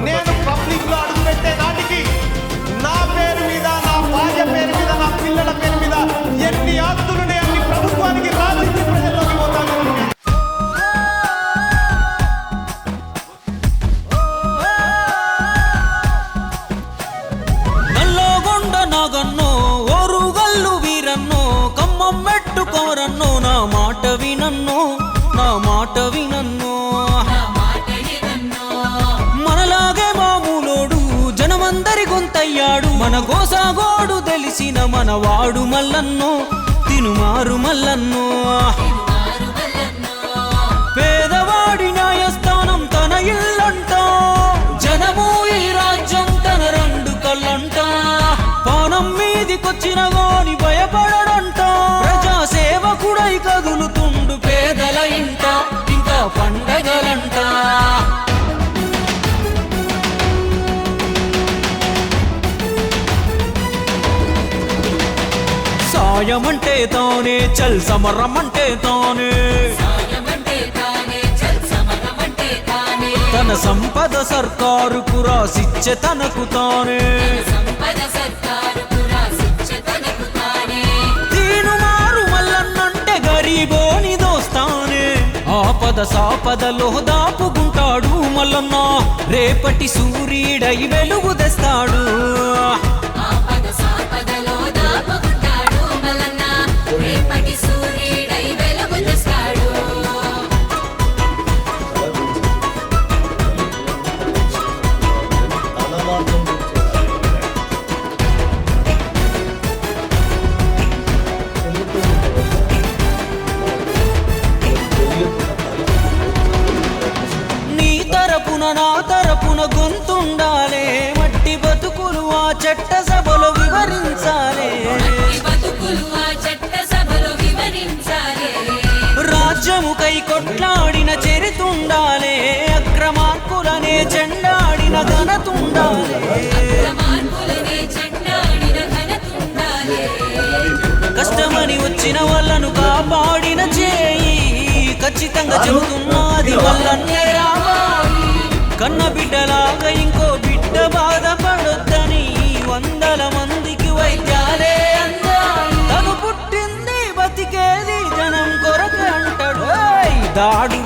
నేను పబ్లిక్ లో అడుగుపెట్టే నాటికి నా పేరు మీద, నా భార్య పేరు మీద, నా పిల్లల పేరు మీద ఎన్ని ఆస్తులున్నాయి అన్ని ప్రభుత్వానికి రాజకీయ ప్రజల్లోకి పోతాను. నల్లగొండ నాగన్నో ఓరుగల్లు వీరన్నో కమ్మం మెట్టుకోరన్నో నా మాట వినన్నో, నా మాట వినన్నో. మనలాగే మామూలోడు జనమందరి గొంతయ్యాడు, మన గోసాగోడు తెలిసిన మనవాడు మల్లన్నో, తినుమారు మల్లన్నో. పేదవాడి న్యాయస్థానం తన ఇల్లంట, జనము ఈ రాజ్యం తన రెండు కళ్ళంట. పానం మీదికొచ్చిన గాని భయపడడంట, ప్రజా సేవకుడై కదులుతుండు పేదల ఇంట, ఇంకా పండగలంట. సాయమంటే తానే చల్ సమరమంటే తానే, తన సంపద సర్కారుకు రాసిచ్చే తనకు తానే. తీనుమారు మల్లన్నంటే గరీబోని దోస్తానే, ఆపద సాపదలో దాపుకుంటాడు మల్లన్న, రేపటి సూర్యుడై వెలుగు తెస్తాడు. నా తరపున గొంతుండాలే, మట్టి బతుకులు ఆ చట్ట సభలో వివరించాలే. రాజ్యముకై కొట్లాడిన చరితుండాలే, అక్రమార్కులనే చెండాడిన ఘనతుండాలే. కష్టమని వచ్చిన వాళ్ళను కాపాడిన చేయి, ఖచ్చితంగా చెబుతున్నది మల్లన్నే రావాలి. కన్న బిడ్డలాగా ఇంకో బిడ్డ బాధపడొద్దని 100 మందికి వైద్యాలే అందాలి. తను పుట్టింది బతికేది జనం కొరకే అంటాడు. దాడు